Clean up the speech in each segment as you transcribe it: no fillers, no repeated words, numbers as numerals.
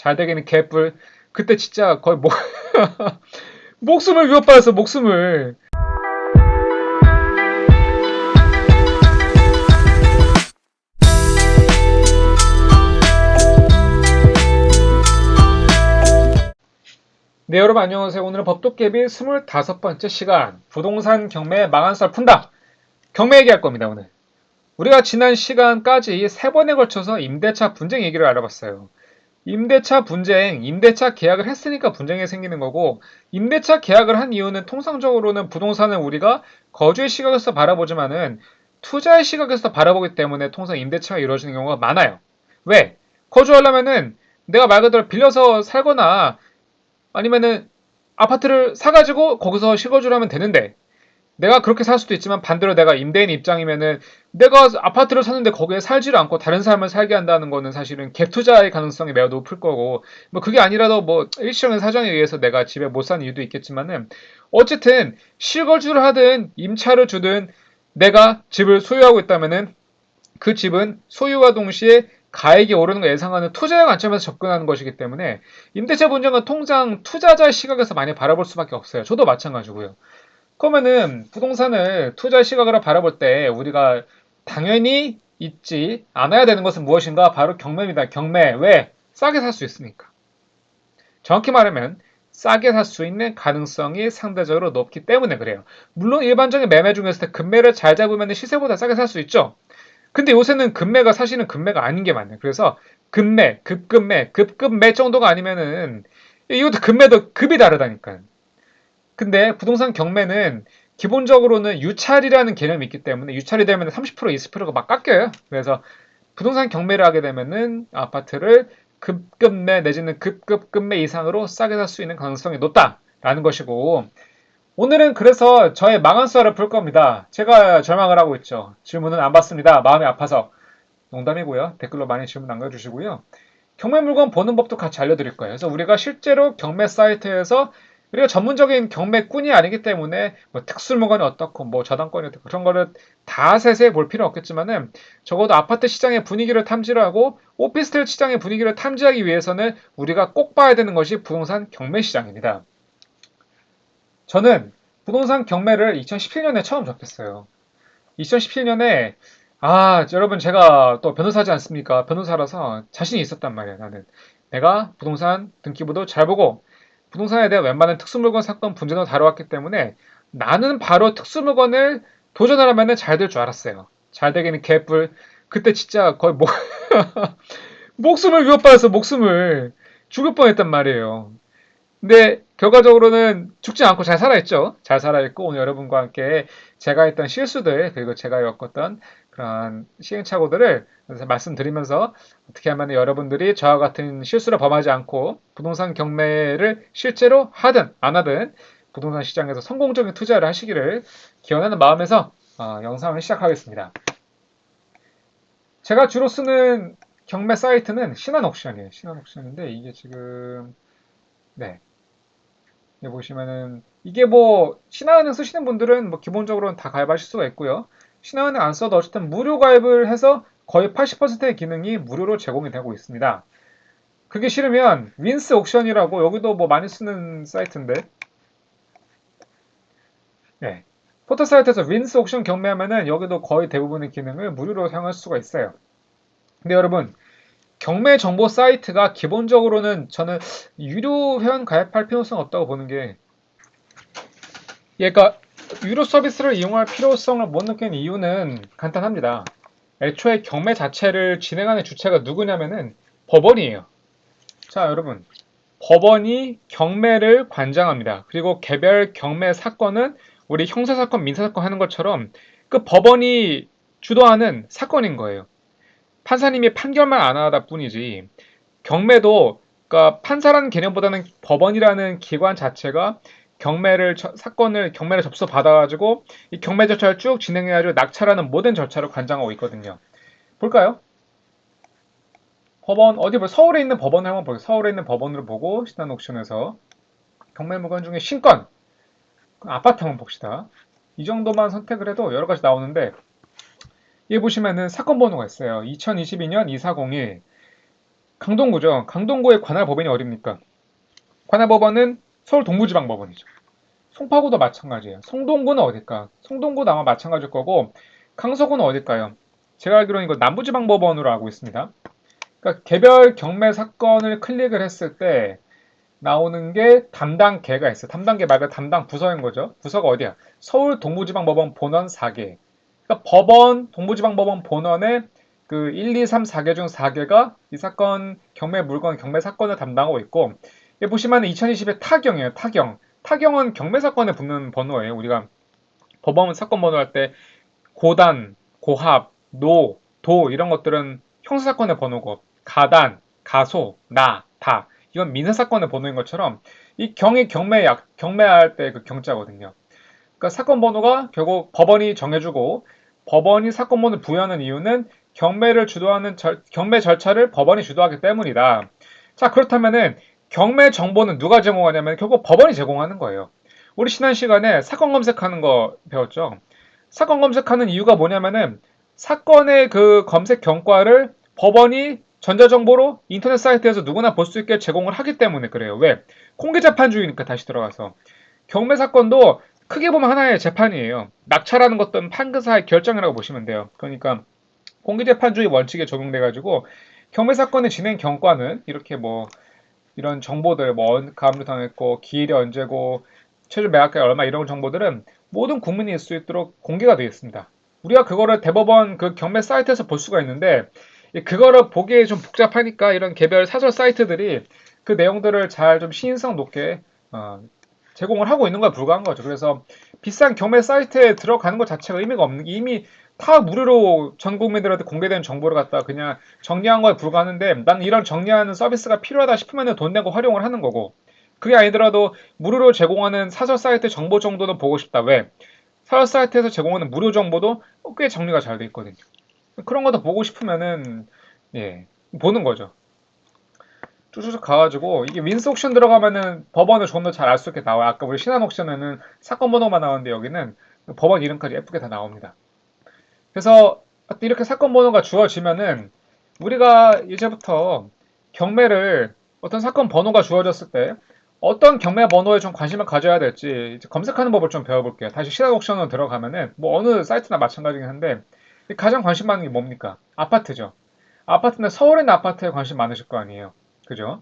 잘 되기는 개뿔. 그때 진짜 거의 목숨을 위협받았어, 목숨을. 네, 여러분 안녕하세요. 오늘은 법도깨비 25번째 시간. 부동산 경매 망한 썰 푼다. 경매 얘기할 겁니다, 오늘. 우리가 지난 시간까지 3번에 걸쳐서 임대차 분쟁 얘기를 알아봤어요. 임대차 분쟁, 임대차 계약을 했으니까 분쟁이 생기는 거고, 임대차 계약을 한 이유는 통상적으로는 부동산을 우리가 거주의 시각에서 바라보지만은 투자의 시각에서 바라보기 때문에 통상 임대차가 이루어지는 경우가 많아요. 왜? 거주하려면은 내가 말 그대로 빌려서 살거나 아니면은 아파트를 사가지고 거기서 실거주를 하면 되는데, 내가 그렇게 살 수도 있지만 반대로 내가 임대인 입장이면은 내가 아파트를 사는데 거기에 살지를 않고 다른 삶을 살게 한다는 거는 사실은 갭 투자의 가능성이 매우 높을 거고, 뭐 그게 아니라도 뭐 일시적인 사정에 의해서 내가 집에 못 사는 이유도 있겠지만은, 어쨌든 실거주를 하든 임차를 주든 내가 집을 소유하고 있다면은 그 집은 소유와 동시에 가액이 오르는 걸 예상하는 투자의 관점에서 접근하는 것이기 때문에 임대차 분쟁은 통상 투자자의 시각에서 많이 바라볼 수밖에 없어요. 저도 마찬가지고요. 그러면은 부동산을 투자의 시각으로 바라볼 때 우리가 당연히 잊지 않아야 되는 것은 무엇인가? 바로 경매입니다. 경매. 왜? 싸게 살 수 있으니까. 정확히 말하면 싸게 살 수 있는 가능성이 상대적으로 높기 때문에 그래요. 물론 일반적인 매매 중에서 금매를 잘 잡으면 시세보다 싸게 살 수 있죠. 근데 요새는 금매가 사실은 금매가 아닌 게 많아요. 그래서 금매, 급금매, 급급매 정도가 아니면은 이것도 금매도 급이 다르다니까요. 근데 부동산 경매는 기본적으로는 유찰이라는 개념이 있기 때문에 유찰이 되면 30% 20%가 막 깎여요. 그래서 부동산 경매를 하게 되면은 아파트를 급급매 내지는 급급급매 이상으로 싸게 살 수 있는 가능성이 높다라는 것이고, 오늘은 그래서 저의 망한 썰을 풀 겁니다. 제가 절망을 하고 있죠. 질문은 안 받습니다. 마음이 아파서. 농담이고요. 댓글로 많이 질문 남겨주시고요. 경매 물건 보는 법도 같이 알려드릴 거예요. 그래서 우리가 실제로 경매 사이트에서 우리가 전문적인 경매꾼이 아니기 때문에 뭐 특수 물건이 어떻고 뭐 저당권이 어떻고 그런 거를 다 세세히 볼 필요는 없겠지만은 적어도 아파트 시장의 분위기를 탐지를 하고 오피스텔 시장의 분위기를 탐지하기 위해서는 우리가 꼭 봐야 되는 것이 부동산 경매 시장입니다. 저는 부동산 경매를 2017년에 처음 접했어요. 2017년에 여러분 제가 또 변호사지 않습니까? 변호사라서 자신이 있었단 말이에요. 나는 내가 부동산 등기부도 잘 보고 부동산에 대한 웬만한 특수물건 사건 분쟁도 다뤄왔기 때문에 나는 바로 특수물건을 도전을 하면 잘 될 줄 알았어요. 잘 되기는 개뿔. 그때 진짜 거의 목숨을 위협받았어. 목숨을 죽을 뻔했단 말이에요. 근데 결과적으로는 죽지 않고 잘 살아있죠. 잘 살아있고 오늘 여러분과 함께 제가 했던 실수들 그리고 제가 겪었던 그런 시행착오들을 말씀드리면서 어떻게 하면 여러분들이 저와 같은 실수를 범하지 않고 부동산 경매를 실제로 하든 안 하든 부동산 시장에서 성공적인 투자를 하시기를 기원하는 마음에서 영상을 시작하겠습니다. 제가 주로 쓰는 경매 사이트는 신한옥션이에요. 신한옥션인데 이게 지금 네. 여기 보시면은 이게 뭐 신한은행 쓰시는 분들은 뭐 기본적으로는 다 가입하실 수가 있고요. 신한은행 안 써도 어쨌든 무료 가입을 해서 거의 80%의 기능이 무료로 제공이 되고 있습니다. 그게 싫으면 윈스 옥션이라고 여기도 뭐 많이 쓰는 사이트인데 네. 포털 사이트에서 윈스 옥션 경매하면은 여기도 거의 대부분의 기능을 무료로 사용할 수가 있어요. 근데 여러분 경매 정보 사이트가 기본적으로는 저는 유료 회원 가입할 필요성 없다고 보는 게 얘가 유료 서비스를 이용할 필요성을 못 느끼는 이유는 간단합니다. 애초에 경매 자체를 진행하는 주체가 누구냐면은 법원이에요. 자, 여러분. 법원이 경매를 관장합니다. 그리고 개별 경매 사건은 우리 형사사건, 민사사건 하는 것처럼 그 법원이 주도하는 사건인 거예요. 판사님이 판결만 안 하다 뿐이지 경매도 그러니까 판사라는 개념보다는 법원이라는 기관 자체가 경매를 접수 받아가지고 이 경매 절차를 쭉 진행해가지고 낙찰하는 모든 절차를 관장하고 있거든요. 볼까요? 법원 서울에 있는 법원을 한번 볼게요. 서울에 있는 법원을 보고 신한 옥션에서 경매 물건 중에 신권 아파트 한번 봅시다. 이 정도만 선택을 해도 여러 가지 나오는데 여기 보시면은 사건 번호가 있어요. 2022년 2401 강동구죠. 강동구의 관할 법인이 어딥니까? 관할 법원은 서울 동부지방법원이죠. 송파구도 마찬가지예요. 성동구는 어딜까? 성동구도 아마 마찬가지일 거고, 강서구는 어딜까요? 제가 알기로는 이거 남부지방법원으로 알고 있습니다. 그러니까 개별 경매 사건을 클릭을 했을 때 나오는 게 담당계가 있어요. 담당계 말고 담당 부서인 거죠. 부서가 어디야? 서울 동부지방법원 본원 4개. 그러니까 법원, 동부지방법원 본원에 그 1, 2, 3, 4개 중 4개가 이 사건, 경매 물건, 경매 사건을 담당하고 있고, 여기 보시면 2020의 타경이에요. 타경. 타경은 경매 사건에 붙는 번호예요. 우리가 법원 사건 번호 할 때 고단, 고합, 노, 도 이런 것들은 형사사건의 번호고 가단, 가소, 나, 다 이건 민사사건의 번호인 것처럼 이 경이 경매할 때 그 경자거든요. 그러니까 사건 번호가 결국 법원이 정해주고 법원이 사건 번호를 부여하는 이유는 경매를 주도하는 경매 절차를 법원이 주도하기 때문이다. 자, 그렇다면은 경매 정보는 누가 제공하냐면 결국 법원이 제공하는 거예요. 우리 지난 시간에 사건 검색하는 거 배웠죠. 사건 검색하는 이유가 뭐냐면은 사건의 그 검색 경과를 법원이 전자정보로 인터넷 사이트에서 누구나 볼 수 있게 제공을 하기 때문에 그래요. 왜? 공개재판주의니까 다시 들어가서. 경매 사건도 크게 보면 하나의 재판이에요. 낙찰하는 것도 판사의 결정이라고 보시면 돼요. 그러니까 공개재판주의 원칙에 적용돼가지고 경매 사건의 진행 경과는 이렇게 뭐 이런 정보들 뭐 가압류 당했고 기일이 언제고 최저 매각가 얼마 이런 정보들은 모든 국민이 알 수 있도록 공개가 되어 있습니다. 우리가 그거를 대법원 그 경매 사이트에서 볼 수가 있는데 그거를 보기에 좀 복잡하니까 이런 개별 사설 사이트들이 그 내용들을 잘 좀 신인성 높게 제공을 하고 있는 거에 불과한 거죠. 그래서 비싼 경매 사이트에 들어가는 것 자체가 의미가 없는 게 이미 다 무료로 전 국민들한테 공개된 정보를 갖다 그냥 정리한 거에 불과하는데 나는 이런 정리하는 서비스가 필요하다 싶으면 돈 내고 활용을 하는 거고 그게 아니더라도 무료로 제공하는 사설 사이트 정보 정도는 보고 싶다. 왜? 사설 사이트에서 제공하는 무료 정보도 꽤 정리가 잘 돼 있거든요. 그런 것도 보고 싶으면은 예 보는 거죠. 쭉쭉 가가지고 이게 윈스 옥션 들어가면은 법원을 좀 더 잘 알 수 있게 나와요. 아까 우리 신한 옥션에는 사건 번호만 나오는데 여기는 법원 이름까지 예쁘게 다 나옵니다. 그래서 이렇게 사건 번호가 주어지면은 우리가 이제부터 경매를 어떤 사건 번호가 주어졌을 때 어떤 경매 번호에 좀 관심을 가져야 될지 검색하는 법을 좀 배워볼게요. 다시 신한 옥션으로 들어가면은 뭐 어느 사이트나 마찬가지긴 한데 가장 관심 받는 게 뭡니까? 아파트죠. 아파트는 서울에 있는 아파트에 관심 많으실 거 아니에요. 그죠?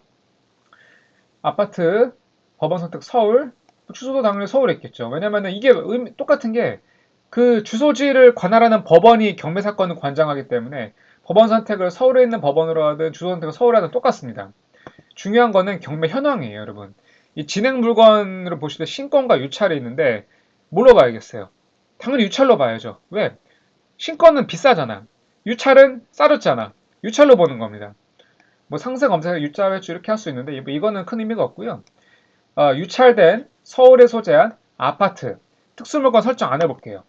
아파트, 법원 선택 서울, 주소도 당연히 서울에 있겠죠. 왜냐면은 이게 똑같은 게 그 주소지를 관할하는 법원이 경매 사건을 관장하기 때문에 법원 선택을 서울에 있는 법원으로 하든 주소 선택을 서울에 하든 똑같습니다. 중요한 거는 경매 현황이에요, 여러분. 이 진행 물건으로 보실 때 신권과 유찰이 있는데 뭘로 봐야겠어요? 당연히 유찰로 봐야죠. 왜? 신권은 비싸잖아. 유찰은 싸졌잖아. 유찰로 보는 겁니다. 뭐 상세 검색에 유자 배출 이렇게 할 수 있는데 이거는 큰 의미가 없고요. 유찰된 서울에 소재한 아파트 특수물건 설정 안 해볼게요.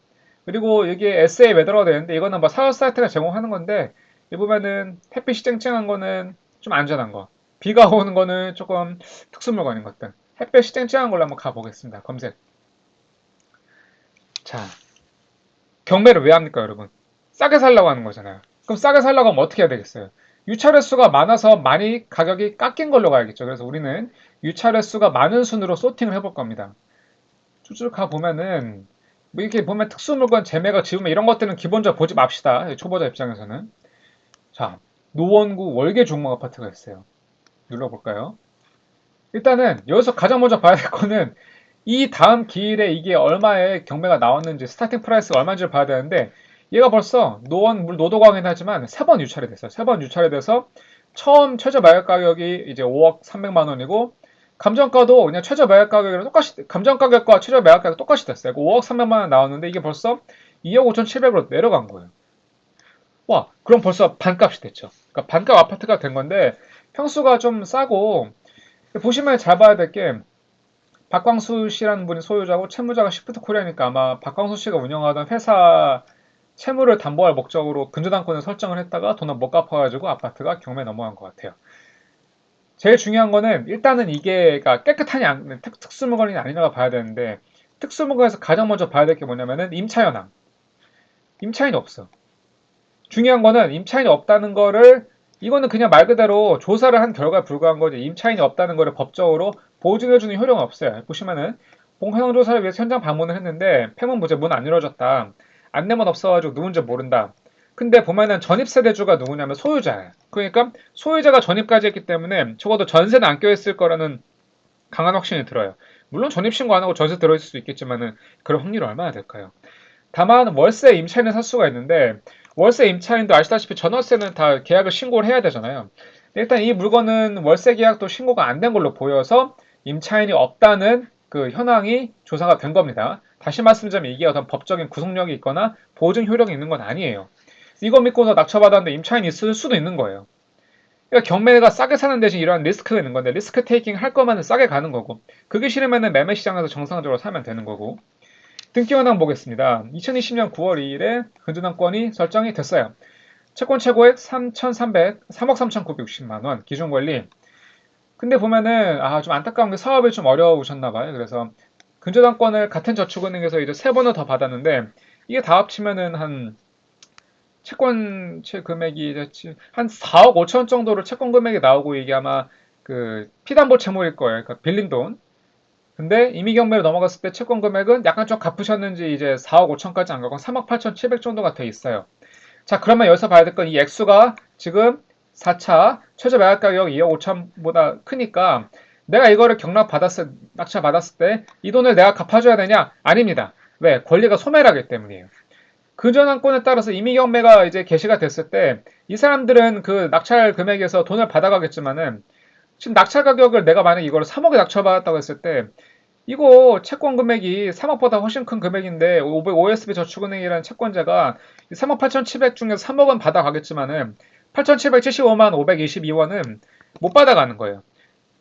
그리고 여기에 에세이 왜 들어가야 되는데 이거는 뭐 사업 사이트가 제공하는 건데 이 보면은 햇빛이 쨍쨍한 거는 좀 안전한 거, 비가 오는 거는 조금 특수물건인 것들. 햇빛이 쨍쨍한 걸로 한번 가보겠습니다. 검색. 자, 경매를 왜 합니까, 여러분? 싸게 살려고 하는 거잖아요. 그럼 싸게 살려고 하면 어떻게 해야 되겠어요? 유찰 횟수가 많아서 많이 가격이 깎인 걸로 가야겠죠. 그래서 우리는 유찰 횟수가 많은 순으로 소팅을 해볼 겁니다. 쭉쭉 가보면은 뭐 이렇게 보면 특수물건, 재매가 지우면 이런 것들은 기본적으로 보지 맙시다. 초보자 입장에서는. 자, 노원구 월계 중목 아파트가 있어요. 눌러볼까요? 일단은 여기서 가장 먼저 봐야 될 거는 이 다음 기일에 이게 얼마의 경매가 나왔는지 스타팅 프라이스가 얼마인지를 봐야 되는데 얘가 벌써 노도광이긴 하지만 3번 유찰이 됐어요. 3번 유찰이 돼서 처음 최저 매각 가격이 이제 5억 300만 원이고 감정가도 그냥 최저 매각 가격이랑 똑같이 감정 가격과 최저 매각 가격 똑같이 됐어요. 5억 300만 원 나왔는데 이게 벌써 2억 5,700으로 내려간 거예요. 와, 그럼 벌써 반값이 됐죠. 그러니까 반값 아파트가 된 건데 평수가 좀 싸고 보시면 잘 봐야 될 게 박광수 씨라는 분이 소유자고 채무자가 시프트 코리아니까 아마 박광수 씨가 운영하던 회사 채무를 담보할 목적으로 근저당권을 설정을 했다가 돈을 못 갚아가지고 아파트가 경매에 넘어간 것 같아요. 제일 중요한 거는 일단은 이게 그러니까 깨끗하냐 특수물건이 아니냐가 봐야 되는데 특수물건에서 가장 먼저 봐야 될 게 뭐냐면은 임차현황. 임차인이 없어. 중요한 거는 임차인이 없다는 거를 이거는 그냥 말 그대로 조사를 한 결과에 불과한 거지 임차인이 없다는 거를 법적으로 보증해주는 효력은 없어요. 보시면은 공현황조사를 위해서 현장 방문을 했는데 폐문부제 문 안 열어줬다. 안내문 없어가지고 누군지 모른다. 근데 보면은 전입세대주가 누구냐면 소유자예요. 그러니까 소유자가 전입까지 했기 때문에 적어도 전세는 안 껴있을 거라는 강한 확신이 들어요. 물론 전입신고 안 하고 전세 들어있을 수 있겠지만은 그럴 확률이 얼마나 될까요? 다만 월세 임차인을 살 수가 있는데 월세 임차인도 아시다시피 전월세는 다 계약을 신고를 해야 되잖아요. 일단 이 물건은 월세 계약도 신고가 안 된 걸로 보여서 임차인이 없다는 그 현황이 조사가 된 겁니다. 다시 말씀드리면 이게 어떤 법적인 구속력이 있거나 보증 효력이 있는 건 아니에요. 이거 믿고서 낙찰받았는데 임차인이 있을 수도 있는 거예요. 그러니까 경매가 싸게 사는 대신 이러한 리스크가 있는 건데 리스크 테이킹 할 거면은 싸게 가는 거고 그게 싫으면은 매매 시장에서 정상적으로 사면 되는 거고 등기 현황 보겠습니다. 2020년 9월 2일에 근저당권이 설정이 됐어요. 채권 최고액 3억 3,960만 원 기준 권리. 근데 보면은 좀 안타까운 게 사업이 좀 어려우셨나 봐요. 그래서 근저당권을 같은 저축은행에서 이제 3번을 더 받았는데 이게 다 합치면은 한 채권채 금액이 한 4억 5천 정도로 채권 금액이 나오고 이게 아마 그 피담보 채무일 거예요. 그러니까 빌린 돈. 근데 임의경매로 넘어갔을 때 채권 금액은 약간 좀 갚으셨는지 이제 4억 5천까지 안 가고 3억 8천7백 정도가 돼 있어요. 자, 그러면 여기서 봐야 될 건 이 액수가 지금 4차 최저 매각 가격 2억 5천보다 크니까 내가 이거를 낙찰 받았을 때 이 돈을 내가 갚아줘야 되냐? 아닙니다. 왜? 권리가 소멸하기 때문이에요. 근저당권에 따라서 임의경매가 이제 개시가 됐을 때 이 사람들은 그 낙찰 금액에서 돈을 받아가겠지만은 지금 낙찰 가격을 내가 만약 이걸 3억에 낙찰받았다고 했을 때 이거 채권 금액이 3억보다 훨씬 큰 금액인데 OSB 저축은행이라는 채권자가 3억 8,700 중에서 3억은 받아가겠지만은 8,775만 522원은 못 받아가는 거예요.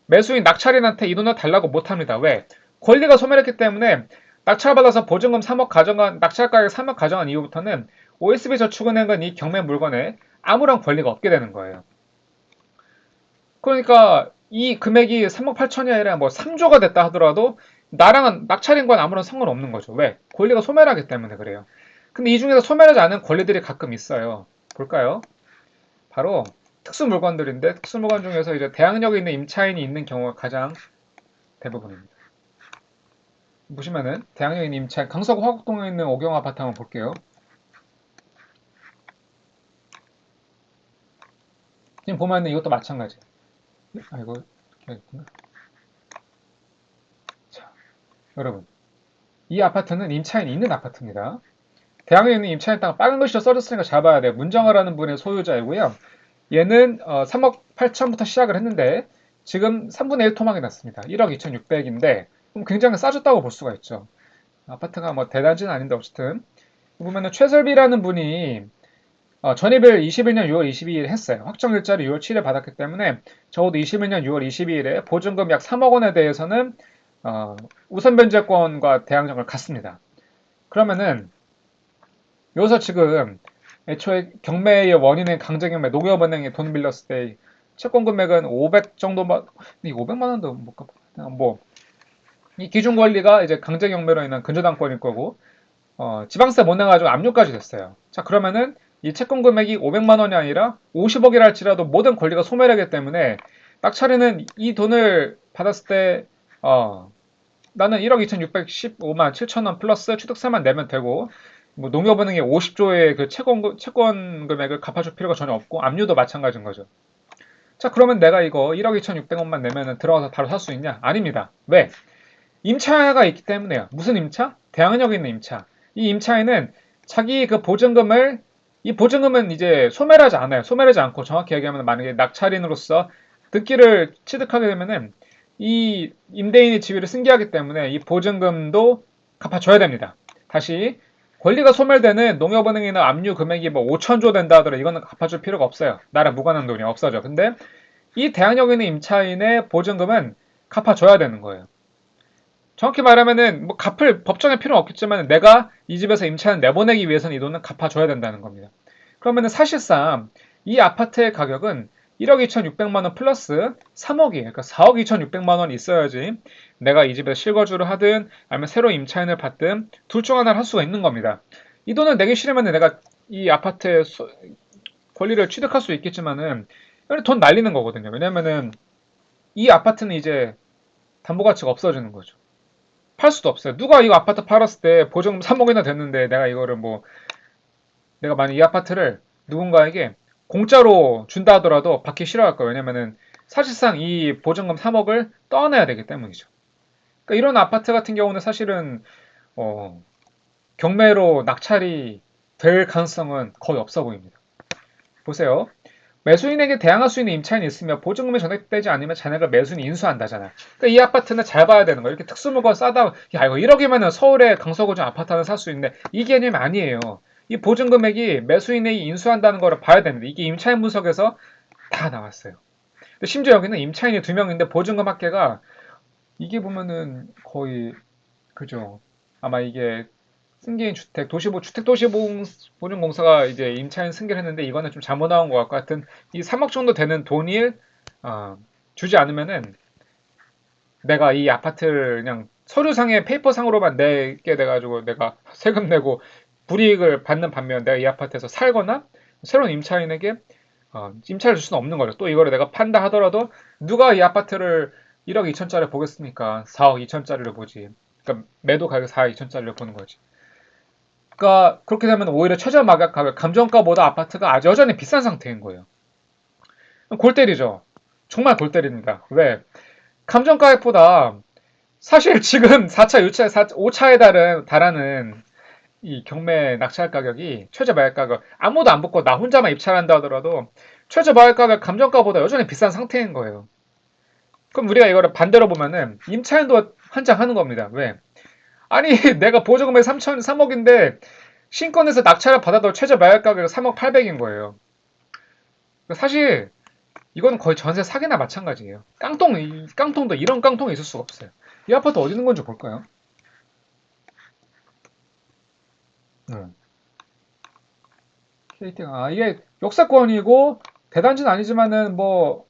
매수인 낙찰인한테 이 돈을 달라고 못합니다. 왜? 권리가 소멸했기 때문에 낙찰받아서 보증금 3억 가져간 낙찰가격 3억 가져간 이후부터는 OSB 저축은행은 이 경매 물건에 아무런 권리가 없게 되는 거예요. 그러니까 이 금액이 3억 8천이 아니라 뭐 3조가 됐다 하더라도 나랑은 낙찰인과는 아무런 상관없는 거죠. 왜? 권리가 소멸하기 때문에 그래요. 근데 이 중에서 소멸하지 않은 권리들이 가끔 있어요. 볼까요? 바로 특수 물건들인데 특수 물건 중에서 이제 대항력에 있는 임차인이 있는 경우가 가장 대부분입니다. 보시면은 대항력에 있는 임차인 강서구 화곡동에 있는 오경 아파트 한번 볼게요. 지금 보면은 이것도 마찬가지. 이거 해야겠구나. 자, 여러분 이 아파트는 임차인이 있는 아파트입니다. 대학에 있는 임차인 땅 빨간 글씨로 써졌으니까 잘 봐야 돼요. 문정아라는 분의 소유자이고요. 얘는 3억 8천부터 시작을 했는데 지금 3분의 1 토막이 났습니다. 1억 2,600인데 굉장히 싸졌다고 볼 수가 있죠. 아파트가 뭐 대단지는 아닌데 어쨌든 보면은 최설비라는 분이 전입을 21년 6월 22일 했어요. 확정일자를 6월 7일 받았기 때문에 적어도 21년 6월 22일에 보증금 약 3억 원에 대해서는 우선 변제권과 대항력을 갖습니다. 그러면은 여기서 지금 애초에 경매의 원인은 강제경매, 농협은행에 돈 빌렸을 때 채권 금액은 500 정도만, 이 500만 원도 못 갚아. 뭐, 이 기준 권리가 이제 강제경매로 인한 근저당권일 거고, 지방세 못 내가지고 압류까지 됐어요. 자, 그러면은 이 채권 금액이 500만 원이 아니라 50억이라 할지라도 모든 권리가 소멸하기 때문에 낙찰인은 이 돈을 받았을 때, 나는 1억 2,615만 7천 원 플러스 취득세만 내면 되고, 뭐 농협은행의 50조의 그 채권 금액을 갚아줄 필요가 전혀 없고 압류도 마찬가지인 거죠. 자, 그러면 내가 이거 1억 2,600원만 내면은 들어가서 바로 살 수 있냐? 아닙니다. 왜? 임차가 있기 때문에요. 무슨 임차? 대항력에 있는 임차. 이 임차인은 자기 그 보증금을 이 보증금은 이제 소멸하지 않아요. 소멸하지 않고 정확히 얘기하면 만약에 낙찰인으로서 등기를 취득하게 되면은 이 임대인이 지위를 승계하기 때문에 이 보증금도 갚아줘야 됩니다. 다시 권리가 소멸되는 농협은행이나 압류 금액이 뭐 5천조 된다 하더라도 이거는 갚아줄 필요가 없어요. 나랑 무관한 돈이 없어져. 근데 이 대항력 있는 임차인의 보증금은 갚아줘야 되는 거예요. 정확히 말하면은 뭐 갚을 법정의 필요는 없겠지만 내가 이 집에서 임차인 내보내기 위해서는 이 돈은 갚아줘야 된다는 겁니다. 그러면은 사실상 이 아파트의 가격은 1억 2,600만 원 플러스 3억이에요. 그러니까 4억 2,600만 원이 있어야지 내가 이 집에 실거주를 하든 아니면 새로 임차인을 받든 둘 중 하나를 할 수가 있는 겁니다. 이 돈을 내기 싫으면 내가 이 아파트의 권리를 취득할 수 있겠지만은 돈 날리는 거거든요. 왜냐면은 이 아파트는 이제 담보 가치가 없어지는 거죠. 팔 수도 없어요. 누가 이거 아파트 팔았을 때 보증금 3억이나 됐는데 내가 이거를 뭐 내가 만약 이 아파트를 누군가에게 공짜로 준다 하더라도 받기 싫어할 거예요. 왜냐면은 사실상 이 보증금 3억을 떠내야 되기 때문이죠. 그러니까 이런 아파트 같은 경우는 사실은 어, 경매로 낙찰이 될 가능성은 거의 없어 보입니다. 보세요. 매수인에게 대항할 수 있는 임차인이 있으며 보증금이 전액되지 않으면 자네가 매수인이 인수한다잖아. 그러니까 이 아파트는 잘 봐야 되는 거예요. 이렇게 특수물건 싸다, 야 이거 1억이면 서울에 강서구청 아파트 하나 살 수 있는데 이 개념이 아니에요. 이 보증금액이 매수인이 인수한다는 거를 봐야 됩니다. 이게 임차인 분석에서 다 나왔어요. 근데 심지어 여기는 임차인이 2명인데 보증금 합계가 이게 보면은 거의 그죠. 아마 이게 승계인 주택, 주택도시보증공사가 이제 임차인 승계를 했는데 이거는 좀 잘못 나온 것 같고 하여튼 이 3억 정도 되는 돈을 주지 않으면은 내가 이 아파트를 그냥 서류상의 페이퍼상으로만 내게 돼가지고 내가 세금 내고 불이익을 받는 반면 내가 이 아파트에서 살거나 새로운 임차인에게 임차를 줄 수는 없는 거죠. 또 이거를 내가 판다 하더라도 누가 이 아파트를 1억 2천짜리 보겠습니까? 4억 2천짜리를 보지. 그러니까 매도 가격 4억 2천짜리를 보는 거지. 그러니까 그렇게 되면 오히려 최저 마각 가격, 감정가보다 아파트가 아주 여전히 비싼 상태인 거예요. 골 때리죠. 정말 골 때립니다. 왜? 감정가액보다 사실 지금 4차, 6차, 5차에 달하는 이 경매 낙찰 가격이 최저 마각 가격 아무도 안 붙고 나 혼자만 입찰한다 하더라도 최저 마각 가격 감정가보다 여전히 비싼 상태인 거예요. 그럼 우리가 이거를 반대로 보면은 임차인도 환장하는 겁니다. 왜? 아니 내가 보조금액 3억인데 신권에서 낙찰을 받아도 최저 마약 가격이 3억 8백인 거예요. 사실 이건 거의 전세 사기나 마찬가지예요. 깡통도 이런 깡통이 있을 수가 없어요. 이 아파트 어디 있는 건지 볼까요? KT가 이게 역세권이고 대단지는 아니지만은 뭐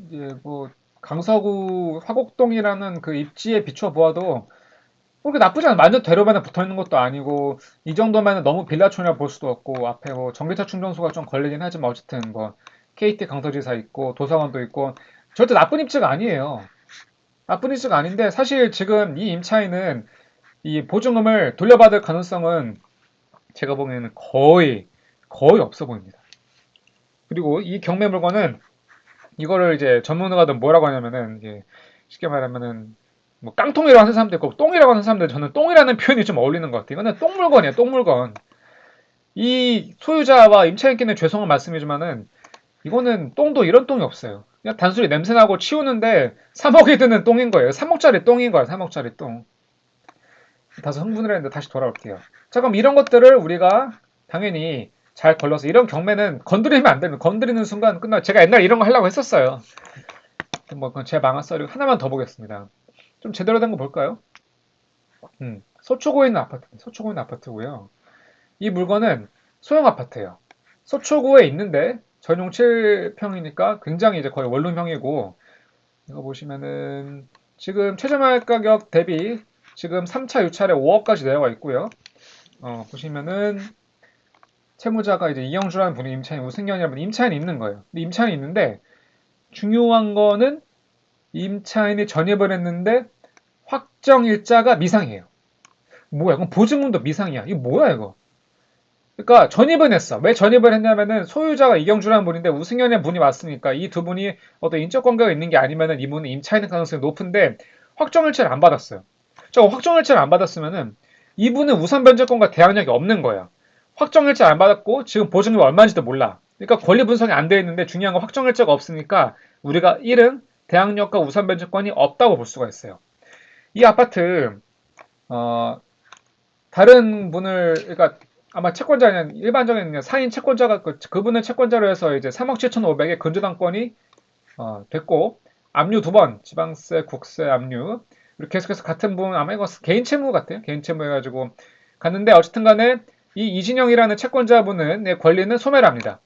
이제 뭐 강서구 화곡동이라는 그 입지에 비추어 보아도 그렇게 나쁘지 않아. 완전 대로변에 붙어 있는 것도 아니고 이 정도면 너무 빌라촌이라 볼 수도 없고 앞에 뭐 전기차 충전소가 좀 걸리긴 하지만 어쨌든 뭐 KT 강서지사 있고 도서관도 있고 절대 나쁜 입지가 아니에요. 나쁜 입지가 아닌데 사실 지금 이 임차인은 이 보증금을 돌려받을 가능성은 제가 보기에는 거의 없어 보입니다. 그리고 이 경매 물건은 이거를 이제 전문가들 뭐라고 하냐면은 이게 쉽게 말하면은 뭐 깡통이라고 하는 사람도 있고 똥이라고 하는 사람들 저는 똥이라는 표현이 좀 어울리는 것 같아요. 이거는 똥물건이에요. 똥물건. 이 소유자와 임차인께는 죄송한 말씀이지만은 이거는 똥도 이런 똥이 없어요. 그냥 단순히 냄새나고 치우는데 3억이 드는 똥인 거예요. 3억짜리 똥인 거예요. 3억짜리 똥. 다소 흥분을 했는데 다시 돌아올게요. 자 그럼 이런 것들을 우리가 당연히 잘 걸러서 이런 경매는 건드리면 안 되는 건드리는 순간 끝나. 제가 옛날에 이런 거 하려고 했었어요. 뭐 그건 제 망한 썰이 하나만 더 보겠습니다. 좀 제대로 된 거 볼까요? 서초구에 있는 아파트, 서초구에 있는 아파트고요. 이 물건은 소형 아파트예요. 서초구에 있는데 전용 7평이니까 굉장히 이제 거의 원룸형이고 이거 보시면은 지금 최저마을 가격 대비 지금 3차 유찰에 5억까지 내려가 있고요. 보시면은 채무자가 이제 이영주라는 분이 임차인, 우승현이라는 분이 임차인이 있는 거예요. 근데 임차인이 있는데 중요한 거는 임차인이 전입을 했는데 확정 일자가 미상이에요. 뭐야? 그럼 보증금도 미상이야. 이거 뭐야 이거? 그러니까 전입은 했어. 왜 전입을 했냐면은 소유자가 이경주라는 분인데 우승현이라는 분이 왔으니까 이 두 분이 어떤 인적 관계가 있는 게 아니면은 이분은 임차인의 가능성이 높은데 확정일자를 안 받았어요. 저 확정일자를 안 받았으면은 이분은 우선 변제권과 대항력이 없는 거야. 확정일자 안 받았고 지금 보증금이 얼마인지도 몰라. 그러니까 권리 분석이 안 돼 있는데 중요한 건 확정일자가 없으니까 우리가 1은 대항력과 우선 변제권이 없다고 볼 수가 있어요. 이 아파트 어, 다른 분을 그러니까 아마 채권자는 일반적인 사인 채권자가 그분의 채권자로 해서 이제 3억 7,500에 근저당권이 됐고 압류 2번 지방세, 국세 압류 이렇게 계속해서 같은 분 아마 이거 개인 채무 같아요. 개인 채무 해가지고 갔는데 어쨌든 간에 이 이진영이라는 채권자분은 권리는 소멸 합니다.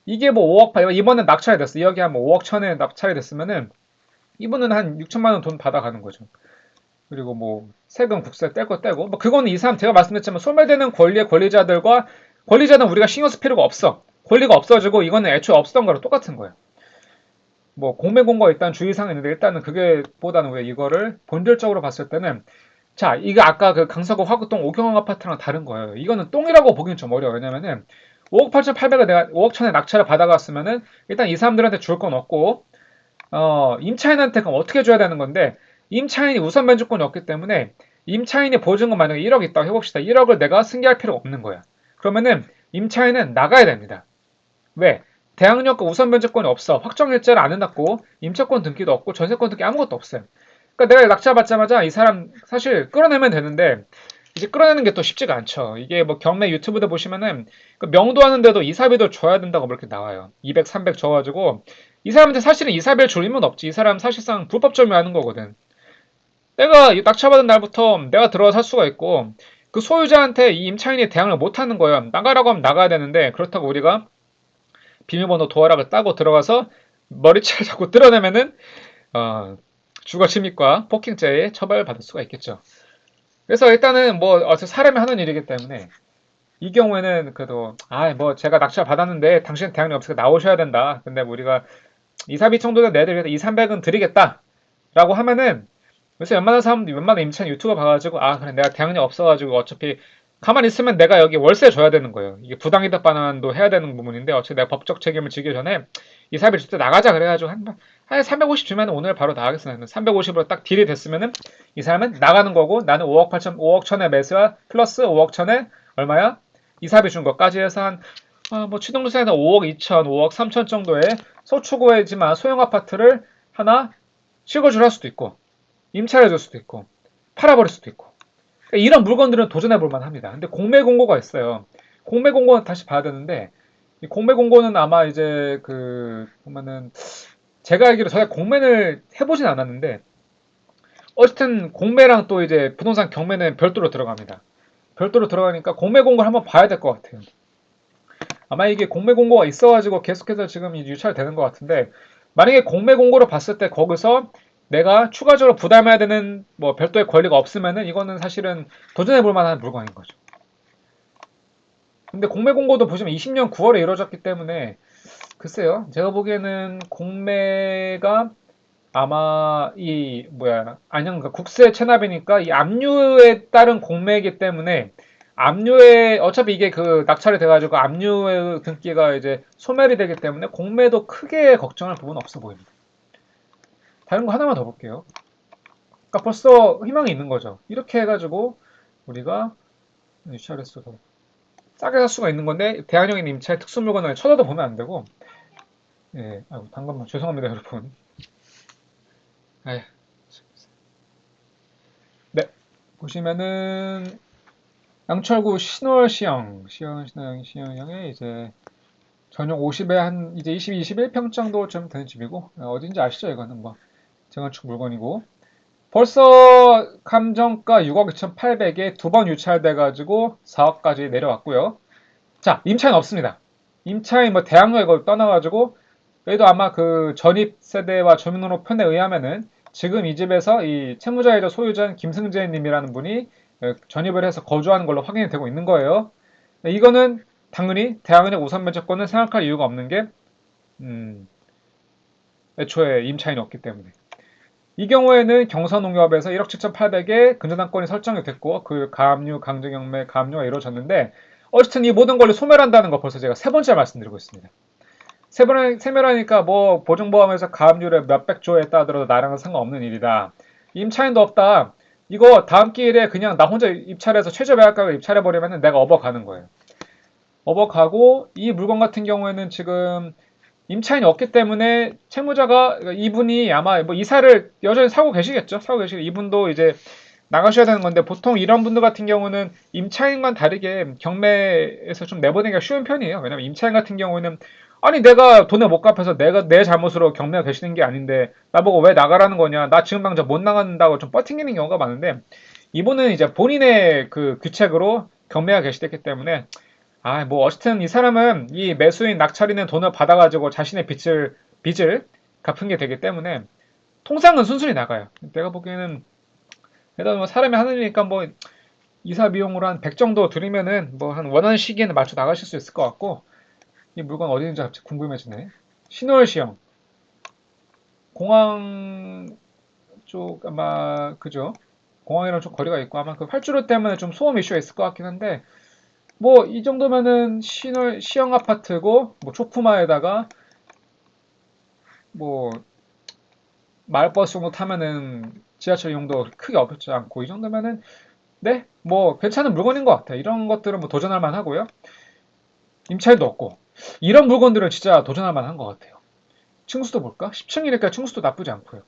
이게 뭐 5억 이번엔 낙찰이 됐어. 2억이 한 뭐 5억 천에 낙찰이 됐으면은 이분은 한 6천만 원 돈 받아가는 거죠. 그리고 뭐 세금 국세 뗄 거 떼고 뭐 그거는 이 사람 제가 말씀드렸지만 소멸되는 권리의 권리자들과 권리자는 우리가 신경 쓸 필요가 없어. 권리가 없어지고 이거는 애초에 없었던 거랑 똑같은 거예요. 뭐 공매 공고가 일단 주의사항이 있는데 일단은 그게 보다는 왜 이거를 본질적으로 봤을 때는 자 이거 아까 그 강서구 화구동 오경원 아파트랑 다른 거예요. 이거는 똥이라고 보기는 좀 어려워요. 왜냐면은 5억 8,800을 내가 5억 천에 낙찰을 받아갔으면은 일단 이 사람들한테 줄 건 없고 임차인한테 그럼 어떻게 줘야 되는 건데 임차인이 우선 면제권이 없기 때문에 임차인이 보증금 만약에 1억 있다고 해봅시다. 1억을 내가 승계할 필요가 없는 거야. 그러면은 임차인은 나가야 됩니다. 왜? 대항력과 우선 면제권이 없어. 확정일자를 안 해놨고 임차권 등기도 없고 전세권 등기 아무것도 없어요. 그러니까 내가 낙찰 받자마자 이 사람 사실 끌어내면 되는데 이제 끌어내는 게 또 쉽지가 않죠. 이게 뭐 경매 유튜브도 보시면은 그 명도하는데도 이사비도 줘야 된다고 그렇게 나와요. 200, 300 줘가지고 이 사람한테 사실은 이사비를 줄 의무는 없지. 이 사람 사실상 불법 점유하는 거거든. 내가 낙찰받은 날부터 내가 들어가 살 수가 있고 그 소유자한테 이 임차인이 대항을 못하는 거예요. 나가라고 하면 나가야 되는데 그렇다고 우리가 비밀번호 도어락을 따고 들어가서 머리채를 자꾸 뜯어내면은 주거침입과 폭행죄에 처벌받을 수가 있겠죠. 그래서 일단은 뭐 사람이 하는 일이기 때문에 이 경우에는 그래도 뭐 제가 낙찰 받았는데 당신 대항력 없으니까 나오셔야 된다. 근데 우리가 이사비 청구자 내드려서 2, 300은 드리겠다라고 하면은 그래서 웬만한 사람들 웬만한 임차인 유튜버 봐가지고 그래 내가 대항력 없어가지고 어차피 가만히 있으면 내가 여기 월세 줘야 되는 거예요. 이게 부당이득 반환도 해야 되는 부분인데 어차피 내가 법적 책임을 지기 전에 이사비 줄 때 나가자 그래가지고 한 350 주면 오늘 바로 나가겠습니다. 350으로 딱 딜이 됐으면은 이 사람은 나가는 거고 나는 5억 8천 5억 천에 매수와 플러스 5억 천에 얼마야? 이사비 준 것까지 해서 뭐 취등록세에서 5억 2천, 5억 3천 정도의 소추구이지만 소형 아파트를 하나 실거주를 할 수도 있고 임차를 줄 수도 있고 팔아버릴 수도 있고 그러니까 이런 물건들은 도전해 볼 만합니다. 근데 공매 공고가 있어요. 공매 공고는 다시 봐야 되는데 이 공매 공고는 아마 이제 보면은 제가 알기로 제가 공매를 해보진 않았는데 어쨌든 공매랑 또 이제 부동산 경매는 별도로 들어갑니다. 별도로 들어가니까 공매 공고를 한번 봐야 될 것 같아요. 아마 이게 공매 공고가 있어가지고 계속해서 지금 유찰되는 것 같은데 만약에 공매 공고를 봤을 때 거기서 내가 추가적으로 부담해야 되는 뭐 별도의 권리가 없으면은 이거는 사실은 도전해 볼 만한 물건인 거죠. 근데 공매 공고도 보시면 20년 9월에 이루어졌기 때문에 글쎄요. 제가 보기에는 공매가 아마 그러니까 국세 체납이니까 이 압류에 따른 공매이기 때문에 압류에 어차피 이게 낙찰이 돼가지고 압류 등기가 이제 소멸이 되기 때문에 공매도 크게 걱정할 부분은 없어 보입니다. 다른 거 하나만 더 볼게요. 그러니까 벌써 희망이 있는 거죠. 이렇게 해가지고 우리가 유찰했어도 싸게 살 수가 있는 건데 대한형인 임차의 특수 물건을 쳐다도 보면 안 되고 잠깐만 죄송합니다 여러분. 네 보시면은 양철구 신월시형에 이제 전용 50에 한 이제 20, 21평 정도 좀 되는 집이고 어딘지 아시죠? 이거는 뭐 재건축 물건이고 벌써 감정가 6억 2,800에 두 번 유찰돼가지고 4억까지 내려왔고요. 자 임차인 없습니다. 임차인 뭐 대학로 이걸 떠나가지고 그래도 아마 전입 세대와 주민등록편에 의하면은 지금 이 집에서 이 채무자이자 소유자인 김승재님이라는 분이 전입을 해서 거주하는 걸로 확인이 되고 있는 거예요. 이거는 당연히 대항력 우선 면제권을 생각할 이유가 없는 게 애초에 임차인이 없기 때문에. 이 경우에는 경선농협에서 1억 7,800에 근저당권이 설정이 됐고 가압류, 강제경매, 가압류가 이루어졌는데 어쨌든 이 모든 권리 소멸한다는 거 벌써 제가 세 번째 말씀드리고 있습니다. 세멸하니까 뭐 보증보험에서 가압류를 몇백 조에 따더라도 나랑은 상관없는 일이다. 임차인도 없다. 이거 다음 기일에 그냥 나 혼자 입찰해서 최저매각가로 입찰해버리면 내가 업어가는 거예요. 업어가고 이 물건 같은 경우에는 지금 임차인이 없기 때문에 채무자가 이분이 아마 뭐 이사를 여전히 사고 계시겠죠. 사고 계시고 이분도 이제 나가셔야 되는 건데 보통 이런 분들 같은 경우는 임차인과는 다르게 경매에서 좀 내보내기가 쉬운 편이에요. 왜냐면 임차인 같은 경우는 아니 내가 돈을 못 갚아서 내가 내 잘못으로 경매가 계시는 게 아닌데 나보고 왜 나가라는 거냐 나 지금 당장 못 나간다고 좀 뻗팅기는 경우가 많은데 이분은 이제 본인의 규책으로 경매가 계시됐기 때문에 뭐 어쨌든 이 사람은 이 매수인 낙찰인의 돈을 받아가지고 자신의 빚을 갚은 게 되기 때문에 통상은 순순히 나가요. 내가 보기에는 그래도 뭐 사람이 하는 일이니까 뭐 이사 비용으로 한 100 정도 드리면은 뭐 한 원하는 시기에는 맞춰 나가실 수 있을 것 같고 이 물건 어디 있는지 갑자기 궁금해지네. 신월시형. 공항 쪽 아마 그죠? 공항이랑 좀 거리가 있고 아마 그 활주로 때문에 좀 소음 이슈가 있을 것 같긴 한데 뭐 이 정도면은 시형 아파트고 뭐 초품화에다가 뭐 마을버스 정도 타면은 지하철 이용도 크게 어렵지 않고 이 정도면은 네? 뭐 괜찮은 물건인 것 같아요. 이런 것들은 뭐 도전할 만하고요. 임차인도 없고 이런 물건들은 진짜 도전할 만한 것 같아요. 층수도 볼까? 10층이니까 층수도 나쁘지 않고요.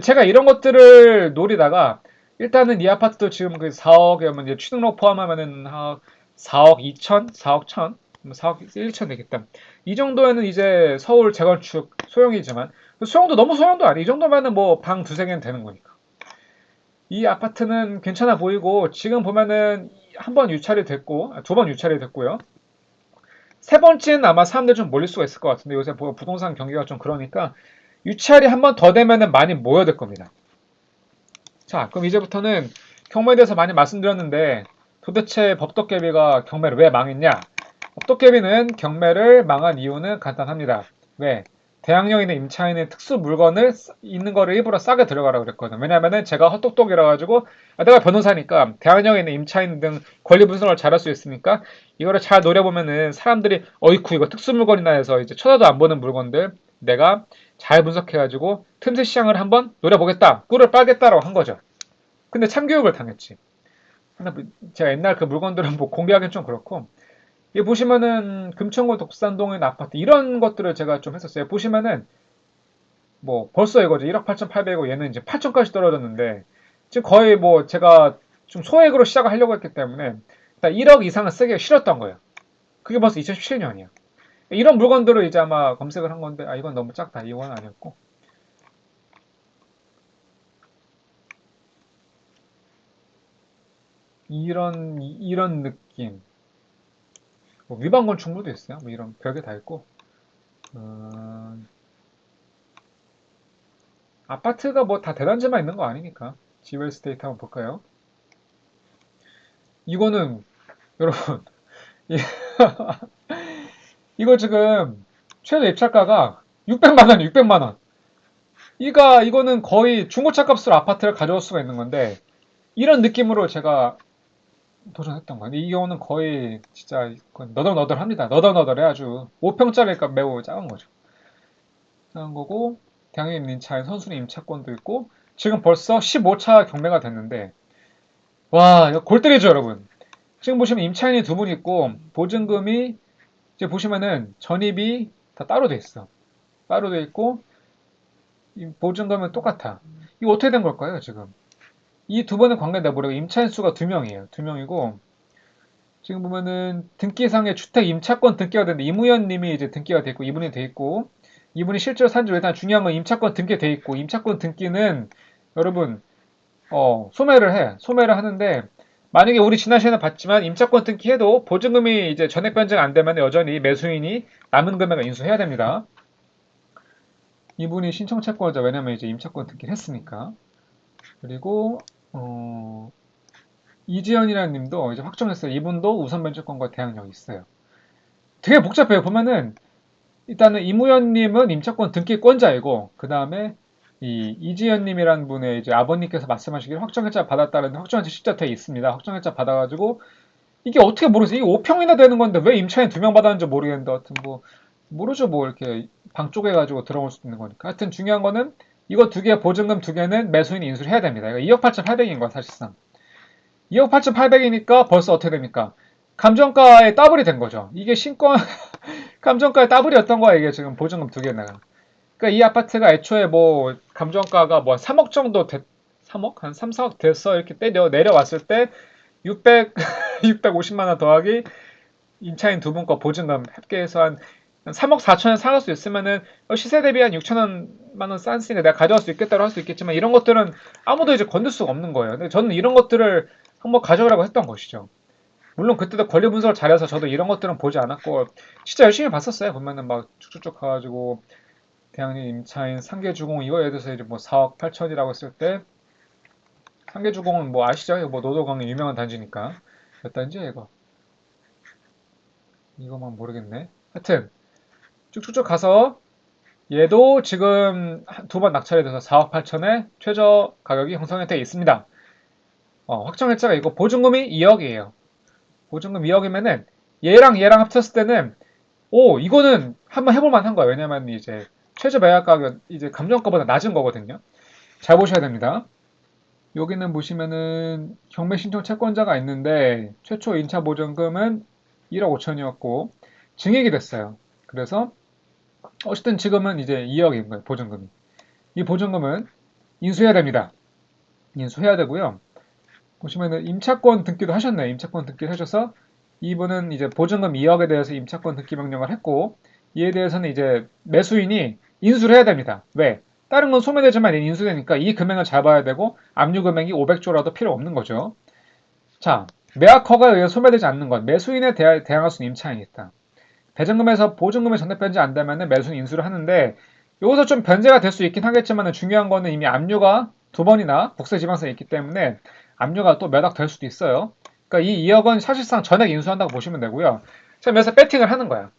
제가 이런 것들을 노리다가 일단은 이 아파트도 지금 그 4억이면 이제 취등록 포함하면은 4억 2천, 4억 1천, 4억 1천 되겠다. 이 정도에는 이제 서울 재건축 소형이지만 소형도 너무 소형도 아니. 이 정도면은 뭐 방 두세 개는 되는 거니까. 이 아파트는 괜찮아 보이고 지금 보면은 한 번 유찰이 됐고 두 번 유찰이 됐고요. 세 번째는 아마 사람들 좀 몰릴 수가 있을 것 같은데 요새 부동산 경기가 좀 그러니까 유찰이 한 번 더 되면은 많이 모여들 겁니다. 자, 그럼 이제부터는 경매에 대해서 많이 말씀드렸는데 도대체 법도깨비가 경매를 왜 망했냐? 법도깨비는 경매를 망한 이유는 간단합니다. 왜? 대항력 있는 임차인의 특수 물건을 있는 거를 일부러 싸게 들어가라고 그랬거든. 왜냐면은 제가 헛똑똑이라 가지고 내가 변호사니까 대항력 있는 임차인 등 권리 분석을 잘할 수 있으니까 이거를 잘 노려보면은 사람들이 어이쿠 이거 특수 물건이나 해서 이제 쳐다도 안 보는 물건들 내가 잘 분석해가지고 틈새 시장을 한번 노려보겠다. 꿀을 빨겠다라고 한 거죠. 근데 참교육을 당했지. 제가 옛날 그 물건들은 뭐 공개하기는 좀 그렇고 여기 보시면은 금천구 독산동에 있는 아파트 이런 것들을 제가 좀 했었어요. 보시면은 뭐 벌써 이거죠. 1억 8,800억 얘는 이제 8천까지 떨어졌는데 지금 거의 뭐 제가 좀 소액으로 시작을 하려고 했기 때문에 1억 이상은 쓰기 싫었던 거예요. 그게 벌써 2017년이야. 이런 물건들을 이제 아마 검색을 한 건데 아 이건 너무 작다. 이건 아니었고 이런 느낌. 뭐 위반 건축물도 있어요. 뭐 이런 별게 다 있고 어, 아파트가 뭐 다 대단지만 있는 거 아니니까. 지웰 스테이트 한번 볼까요? 이거는 여러분 이거 지금 최저 입찰가가 600만 원, 600만 원. 이거는 거의 중고차 값으로 아파트를 가져올 수가 있는 건데 이런 느낌으로 제가 도전했던 거예요. 이 경우는 거의 진짜 너덜너덜합니다. 너덜너덜해 아주 5평짜리니까 매우 작은 거죠. 작은 거고 대항해 임차인 선순위 임차권도 있고 지금 벌써 15차 경매가 됐는데 와 이거 골 때리죠 여러분. 지금 보시면 임차인이 두 분 있고 보증금이 이제 보시면은 전입이 다 따로 돼 있어. 따로 돼 있고 보증금은 똑같아. 이거 어떻게 된 걸까요 지금? 이 두 번의 관계는 내가 모르고 임차인 수가 두 명이에요. 두 명이고 지금 보면은 등기상에 주택 임차권 등기가 됐는데 이무현 님이 이제 등기가 돼 있고 이분이 돼 있고 이분이 실제로 산지 일단 중요한 건 임차권 등기돼 있고 임차권 등기는 여러분 소매를 해. 소매를 하는데 만약에 우리 지난 시간에 봤지만 임차권 등기해도 보증금이 이제 전액 변경 안 되면 여전히 매수인이 남은 금액을 인수해야 됩니다. 이분이 신청 채권자 왜냐면 이제 임차권 등기를 했으니까. 그리고 이지연이라는 님도 이제 확정했어요. 이분도 우선 변제권과 대항력이 있어요. 되게 복잡해요. 보면은 일단은 이무현님은 임차권 등기권자이고 그 다음에 이 이지연님이라는 분의 이제 아버님께서 말씀하시기를 확정일자 받았다는 확정일자 시자 돼 있습니다. 확정일자 받아가지고 이게 어떻게 모르겠어요. 이게 5평이나 되는 건데 왜 임차인 2명 받았는지 모르겠는데 하여튼 뭐 모르죠. 뭐 이렇게 방 쪼개가지고 들어올 수도 있는 거니까. 하여튼 중요한 거는 이거 두 개, 보증금 두 개는 매수인이 인수를 해야 됩니다. 이거 2억 8,800인 거야 사실상. 2억 8,800이니까 벌써 어떻게 됩니까? 감정가에 더블이 된 거죠. 이게 신권 감정가에 더블이었던 거야 이게 지금 보증금 두 개나. 그러니까 이 아파트가 애초에 뭐 감정가가 뭐 3억 정도 3억 한 3, 4억 됐어 이렇게 내려왔을 때 600, 650만 원 더하기 임차인 두 분 거 보증금 합계해서 한 3억 4천원 사갈 수 있으면은 시세 대비 한 6천만 원 싼으니까 내가 가져갈 수 있겠다고 할 수 있겠지만 이런 것들은 아무도 이제 건들 수가 없는 거예요. 근데 저는 이런 것들을 한번 가져오라고 했던 것이죠. 물론 그때도 권리 분석을 잘해서 저도 이런 것들은 보지 않았고 진짜 열심히 봤었어요. 보면은 막 쭉쭉쭉 가가지고 대학님 임차인 상계주공 이거 예를 들어서 이제 뭐 4억 8천이라고 했을 때 상계주공은 뭐 아시죠? 뭐 노도강의 유명한 단지니까 몇 단지야 이거? 이거만 모르겠네. 하여튼 쭉쭉쭉 가서 얘도 지금 두 번 낙찰이 돼서 4억 8천에 최저 가격이 형성이 되어 있습니다. 확정일자가 이거 보증금이 2억이에요. 보증금 2억이면은 얘랑 합쳤을 때는 이거는 한번 해볼 만한 거예요. 왜냐면 이제 최저 매각 가격 이제 감정가보다 낮은 거거든요. 잘 보셔야 됩니다. 여기는 보시면은 경매 신청 채권자가 있는데 최초 인차 보증금은 1억 5천이었고 증액이 됐어요. 그래서 어쨌든 지금은 이제 2억인 거예요. 보증금이. 이 보증금은 인수해야 됩니다. 인수해야 되고요. 보시면은 임차권 등기도 하셨네요. 임차권 등기를 하셔서 이분은 이제 보증금 2억에 대해서 임차권 등기 명령을 했고 이에 대해서는 이제 매수인이 인수를 해야 됩니다. 왜? 다른 건 소매되지만 인수되니까 이 금액을 잡아야 되고 압류 금액이 500조라도 필요 없는 거죠. 자, 매각 허가에 의해 소매되지 않는 것. 매수인에 대항할 수 있는 임차인이 있다. 배정금에서 보증금이 전액 변제 안 되면 매수인 인수를 하는데 여기서 좀 변제가 될 수 있긴 하겠지만 중요한 거는 이미 압류가 두 번이나 국세지방세에 있기 때문에 압류가 또 매각 될 수도 있어요. 그러니까 이 2억은 사실상 전액 인수한다고 보시면 되고요. 자, 여기서 배팅을 하는 거야.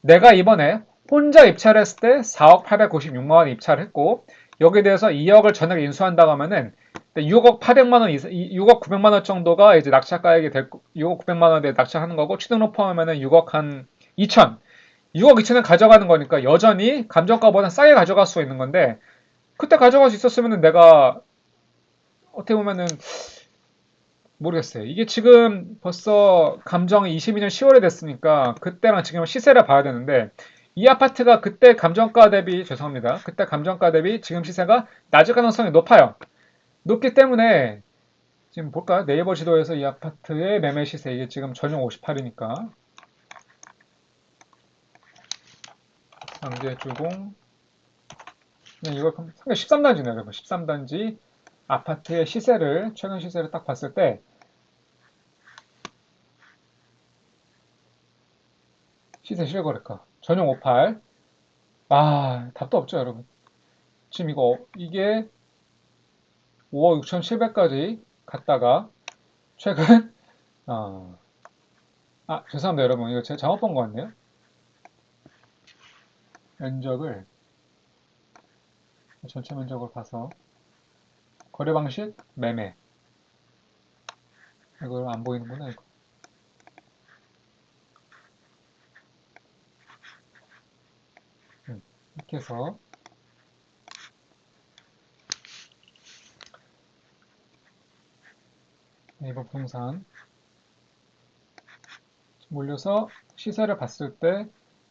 내가 이번에 혼자 입찰을 했을 때 4억 896만 원 입찰을 했고 여기에 대해서 2억을 전액 인수한다고 하면은 6억 800만 원, 6억 900만 원 정도가 이제 낙찰가액이 될 6억 900만 원에 낙찰하는 거고 취등록 포함하면은 6억 한 2천. 6억 2천을 가져가는 거니까 여전히 감정가보다 싸게 가져갈 수 있는 건데 그때 가져갈 수 있었으면 내가 어떻게 보면은 모르겠어요. 이게 지금 벌써 감정이 22년 10월에 됐으니까 그때랑 지금 시세를 봐야 되는데 이 아파트가 그때 감정가 대비 죄송합니다. 그때 감정가 대비 지금 시세가 낮을 가능성이 높아요. 높기 때문에 지금 볼까요? 네이버 지도에서 이 아파트의 매매 시세 이게 지금 전용 58이니까 상계주공 이거 상계 13단지네요. 여러분 13단지 아파트의 시세를 최근 시세를 딱 봤을 때 시세 실거래가 전용 58 답도 없죠 여러분. 지금 이게 5억 6,700까지 갔다가 최근 죄송합니다 여러분 이거 제가 잘못 본 것 같네요. 면적을 전체 면적을 봐서 거래 방식 매매 이거 안 보이는구나 이거. 이렇게 해서 네이버 부동산 몰려서 시세를 봤을 때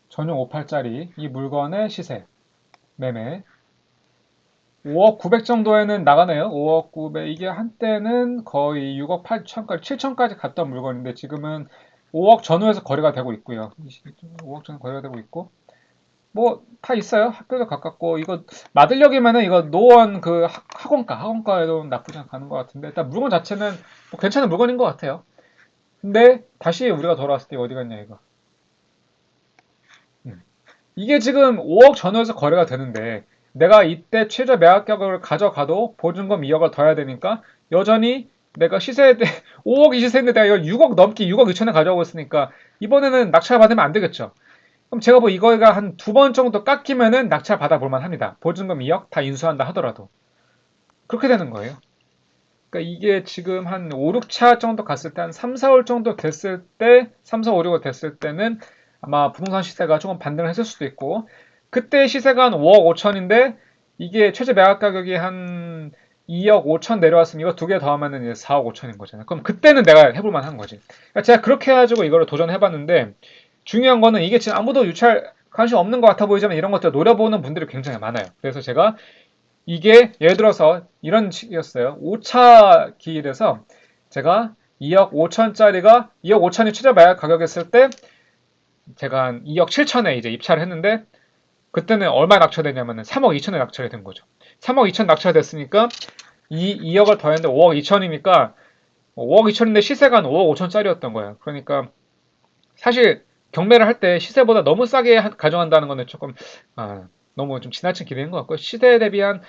전용 58짜리 이 물건의 시세 매매 5억 900 정도에는 나가네요. 5억 900 이게 한때는 거의 6억 8천까지 7천까지 갔던 물건인데 지금은 5억 전후에서 거래가 되고 있고요. 5억 전 거래가 되고 있고 뭐 다 있어요. 학교도 가깝고 이거 맞으려기면은 이거 노원 그 학원가에도 나쁘지 않은 것 같은데 일단 물건 자체는 뭐 괜찮은 물건인 것 같아요. 근데 다시 우리가 돌아왔을 때 어디 갔냐 이거. 이게 지금 5억 전후에서 거래가 되는데 내가 이때 최저 매각가격을 가져가도 보증금 2억을 더 해야 되니까 여전히 내가 시세에 대해 5억이 시세인데 내가 이걸 6억 넘기 6억 2천에 가져오고 있으니까 이번에는 낙찰 받으면 안 되겠죠. 그럼 제가 뭐 이거가 한 두 번 정도 깎이면은 낙찰 받아볼 만합니다. 보증금 2억 다 인수한다 하더라도 그렇게 되는 거예요. 그러니까 이게 지금 한 5, 6차 정도 갔을 때 한 3, 4월 정도 됐을 때 3, 4, 5, 6월 됐을 때는 아마 부동산 시세가 조금 반등을 했을 수도 있고 그때 시세가 한 5억 5천인데 이게 최저 매각 가격이 한 2억 5천 내려왔으면 이거 두 개 더하면은 이제 4억 5천인 거잖아요. 그럼 그때는 내가 해볼 만한 거지. 그러니까 제가 그렇게 해가지고 이거를 도전해봤는데 중요한 거는 이게 지금 아무도 유찰 관심 없는 것 같아 보이지만 이런 것들 노려보는 분들이 굉장히 많아요. 그래서 제가 이게 예를 들어서 이런 식이었어요. 5차 기일에서 제가 2억 5천짜리가 2억 5천이 최저 매각 가격이었을 때 제가 한 2억 7천에 이제 입찰을 했는데 그때는 얼마에 낙찰됐냐면은 3억 2천에 낙찰이 된 거죠. 3억 2천 낙찰됐으니까 2억을 더했는데 5억 2천이니까 5억 2천인데 시세가 한 5억 5천짜리였던 거예요. 그러니까 사실 경매를 할 때 시세보다 너무 싸게 가져간다는 거는 조금 너무 좀 지나친 기대인 것 같고요. 시세에 대비 한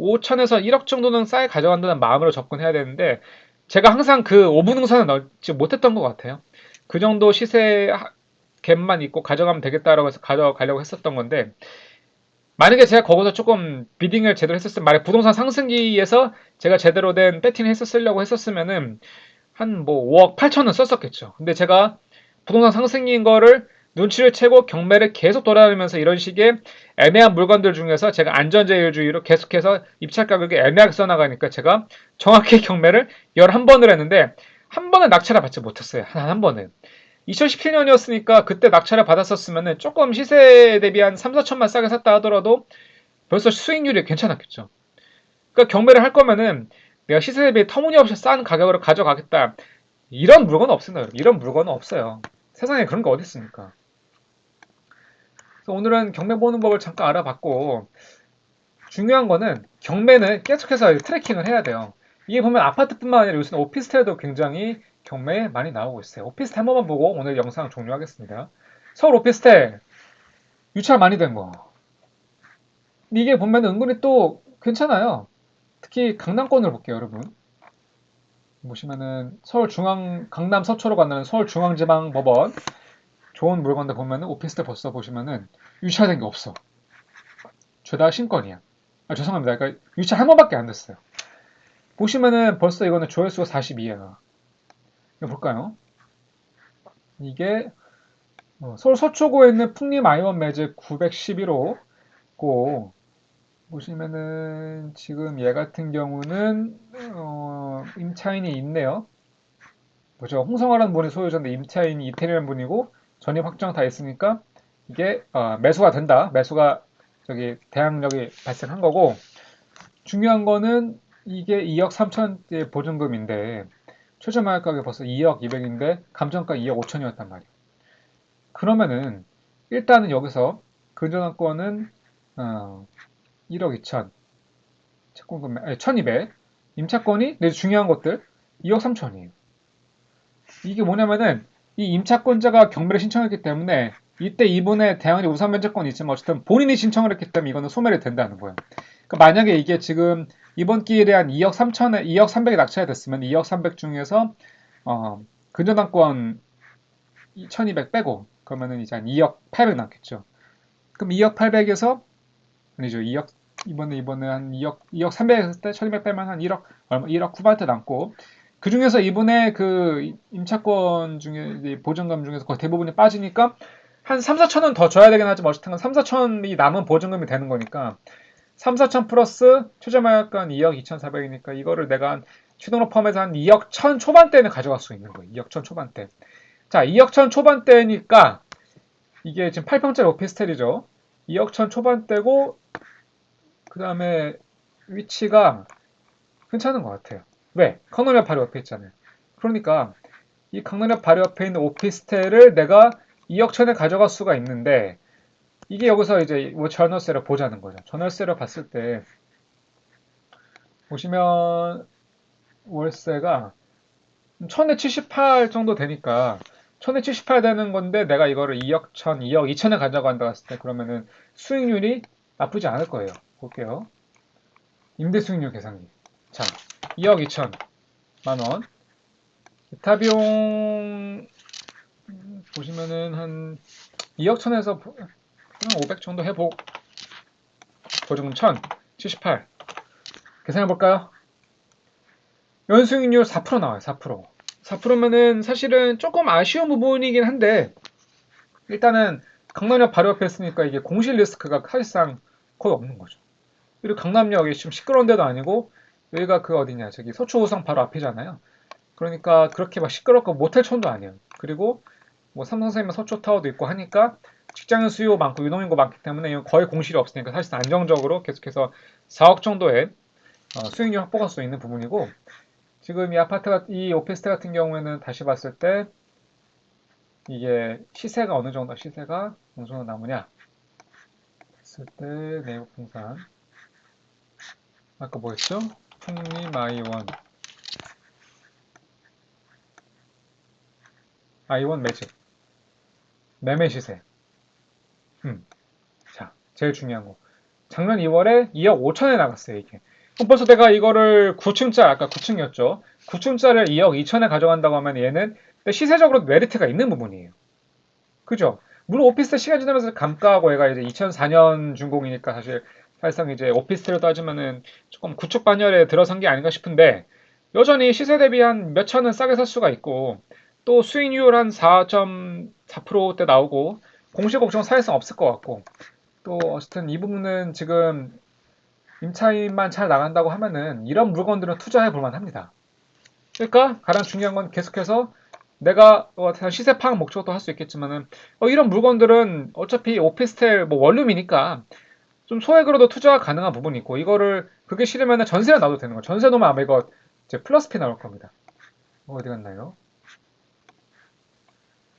5천에서 1억 정도는 싸게 가져간다는 마음으로 접근해야 되는데 제가 항상 그 5분응선을 넣지 못했던 것 같아요. 그 정도 시세 갭만 있고 가져가면 되겠다라고 해서 가져가려고 했었던 건데, 만약에 제가 거기서 조금 비딩을 제대로 했었으면, 만약 부동산 상승기에서 제가 제대로 된 배팅을 했었으려고 했었으면은 한 뭐 5억 8천은 썼었겠죠. 근데 제가 부동산 상승기인 거를 눈치를 채고 경매를 계속 돌아다니면서 이런 식의 애매한 물건들 중에서 제가 안전제일주의로 계속해서 입찰 가격이 애매하게 써나가니까 제가 정확히 경매를 11번을 했는데 한 번은 낙찰을 받지 못했어요. 한 번은. 2017년이었으니까 그때 낙찰을 받았었으면 조금 시세에 대비 한 3, 4천만 싸게 샀다 하더라도 벌써 수익률이 괜찮았겠죠. 그러니까 경매를 할 거면은 내가 시세 대비 터무니없이 싼 가격으로 가져가겠다. 이런 물건은 없습니다. 이런 물건은 없어요. 세상에 그런 거 어디 있습니까? 그래서 오늘은 경매 보는 법을 잠깐 알아봤고, 중요한 거는 경매는 계속해서 트래킹을 해야 돼요. 이게 보면 아파트뿐만 아니라 요새는 오피스텔도 굉장히 경매에 많이 나오고 있어요. 오피스텔 한 번만 보고 오늘 영상 종료하겠습니다. 서울 오피스텔 유찰 많이 된 거. 이게 보면 은근히 또 괜찮아요. 특히 강남권을 볼게요, 여러분. 보시면은 강남 서초로 가는 서울중앙지방법원 좋은 물건들 보면은 오피스텔 벌써 보시면은 유찰된 게 없어. 죄다 신건이야. 죄송합니다. 그러니까 유찰 한 번밖에 안 됐어요. 보시면은 벌써 이거는 조회수가 42예요. 이거 볼까요? 이게 서울 서초구에 있는 풍림 아이원 매직 911호고, 보시면은 지금 얘 같은 경우는 임차인이 있네요. 그죠? 홍성화라는 분이 소유자인데 임차인이 이태리라는 분이고 전입 확정 다 있으니까 이게 매수가 된다. 매수가 저기 대항력이 발생한 거고, 중요한 거는 이게 2억 3천의 보증금인데 최저 마약 가격이 벌써 2억 2백인데 감정가 2억 5천이었단 말이에요. 그러면은 일단은 여기서 근저당권은 1억 2천, 채권금 1200, 임차권이 내 중요한 것들 2억 3천이에요. 이게 뭐냐면은 이 임차권자가 경매를 신청했기 때문에 이때 이분의 대항력 우선 면제권이 있지만 어쨌든 본인이 신청을 했기 때문에 이거는 소멸이 된다는 거예요. 그러니까 만약에 이게 지금 이번 기일에 한 2억 3천에 2억 3백이 낙찰이 됐으면 2억 3백 중에서 근저당권 1200 빼고 그러면은 이제 한 2억 8백 남겠죠. 그럼 2억 8백에서 아니죠. 2억 이번에 한 2억 300 했을 때 1200 빼면 한 1억 얼마 1억 후반대 남고, 그 중에서 이분의 그 임차권 중에 보증금 중에서 거의 대부분이 빠지니까 한 3, 4천은 더 줘야 되긴 하지만 어쨌든 3, 4천이 남은 보증금이 되는 거니까 3, 4천 플러스 최저마약간 2억 2,400이니까 이거를 내가 한 취등록 포함해서 한 2억 1천 초반대는 가져갈 수 있는 거예요. 2억 1천 초반대. 자, 2억 1천 초반대니까 이게 지금 8평짜리 오피스텔이죠. 2억 1천 초반대고 그 다음에 위치가 괜찮은 것 같아요. 왜? 강남역 바로 옆에 있잖아요. 그러니까 이 강남역 바로 옆에 있는 오피스텔을 내가 2억 천에 가져갈 수가 있는데, 이게 여기서 이제 뭐 전월세를 보자는 거죠. 전월세를 봤을 때 보시면 월세가 1000에 78 정도 되니까 1000에 78 되는 건데 내가 이거를 2억 1000, 2억 2천에 가져간다 했을 때 그러면은 수익률이 나쁘지 않을 거예요. 볼게요. 임대 수익률 계산기. 자, 2억 2천 만원. 기타 비용 보시면은 한 2억 천에서 한 500 정도 해보. 보증금 1000, 78. 계산해 볼까요? 연수익률 4% 나와요. 4%. 4%면은 사실은 조금 아쉬운 부분이긴 한데, 일단은 강남역 바로 옆에 있으니까 이게 공실 리스크가 사실상 거의 없는 거죠. 그리고 강남역이 지금 시끄러운 데도 아니고 여기가 그 어디냐 저기 서초우성 바로 앞이잖아요. 그러니까 그렇게 막 시끄럽고 모텔촌도 아니에요. 그리고 뭐 삼성생명 서초타워도 있고 하니까 직장인 수요 많고 유동인구 많기 때문에 이건 거의 공실이 없으니까 사실 안정적으로 계속해서 4억 정도의 수익률 확보할 수 있는 부분이고, 지금 이 오피스텔 같은 경우에는 다시 봤을 때 이게 시세가 어느 정도 남으냐 했을 때 내부 풍산 아까 뭐였죠? 풍림 아이원 매직 매매 시세. 자, 제일 중요한 거. 작년 2월에 2억 5천에 나갔어요, 이게. 그럼 벌써 내가 이거를 9층짜리, 아까 9층이었죠. 9층짜리를 2억 2천에 가져간다고 하면 얘는 시세적으로 메리트가 있는 부분이에요. 그죠? 물론 오피스텔 시간 지나면서 감가하고 얘가 이제 2004년 준공이니까 사실 사실상 이제 오피스텔로 따지면은 조금 구축 반열에 들어선 게 아닌가 싶은데 여전히 시세 대비 한 몇 천은 싸게 살 수가 있고 또 수익률 한 4.4%대 나오고 공시 걱정 사실상 없을 것 같고 또 어쨌든 이 부분은 지금 임차인만 잘 나간다고 하면은 이런 물건들은 투자해 볼 만합니다. 그러니까 가장 중요한 건 계속해서 내가 시세 파악 목적도 할 수 있겠지만은 이런 물건들은 어차피 오피스텔 뭐 원룸이니까 좀 소액으로도 투자가 가능한 부분이 있고 이거를 그게 싫으면 전세를 놔도 되는 거예요. 전세 놓으면 아마 이거 이제 플러스 피 나올 겁니다. 어디 갔나요?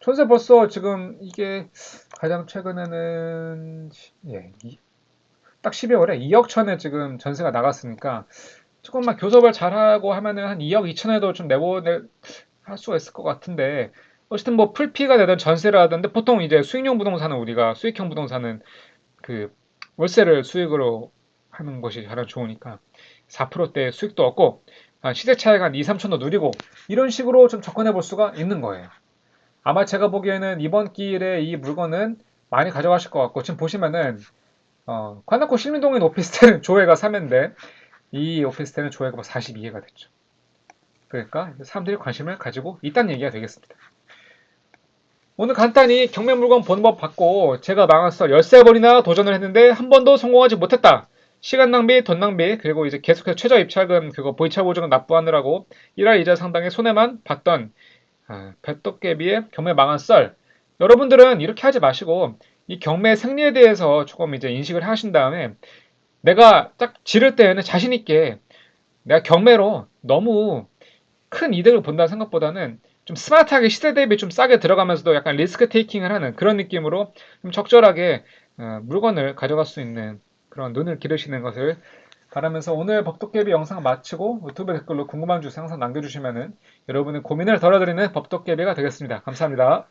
전세 벌써 지금 이게 가장 최근에는 예, 딱 12월에 2억 천에 지금 전세가 나갔으니까 조금만 교섭을 잘하고 하면은 한 2억 2천에도 좀 내보낼 할 수가 있을 것 같은데 어쨌든 뭐 풀피가 되든 전세를 하던데 보통 이제 수익형 부동산은 우리가 수익형 부동산은 그 월세를 수익으로 하는 것이 가장 좋으니까 4%대 수익도 얻고 시세 차익 한 2, 3천도 누리고 이런 식으로 좀 접근해 볼 수가 있는 거예요. 아마 제가 보기에는 이번 기회에 이 물건은 많이 가져가실 것 같고 지금 보시면은 관악구 신림동인 오피스텔은 조회가 3회인데 이 오피스텔은 조회가 42회가 됐죠. 그러니까 사람들이 관심을 가지고 있다는 얘기가 되겠습니다. 오늘 간단히 경매 물건 보는 법 받고 제가 망했어 13번이나 도전을 했는데 한 번도 성공하지 못했다. 시간 낭비, 돈 낭비, 그리고 이제 계속해서 최저 입찰금, 그거 보이차 보증금 납부하느라고 1할 이자 상당의 손해만 봤던 배떡개비의 경매 망한 썰. 여러분들은 이렇게 하지 마시고 이 경매 생리에 대해서 조금 이제 인식을 하신 다음에 내가 딱 지를 때에는 자신 있게 내가 경매로 너무 큰 이득을 본다는 생각보다는 좀 스마트하게 시세 대비 좀 싸게 들어가면서도 약간 리스크 테이킹을 하는 그런 느낌으로 좀 적절하게 물건을 가져갈 수 있는 그런 눈을 기르시는 것을 바라면서 오늘 법도깨비 영상 마치고 유튜브 댓글로 궁금한 주제 항상 남겨주시면은 여러분의 고민을 덜어드리는 법도깨비가 되겠습니다. 감사합니다.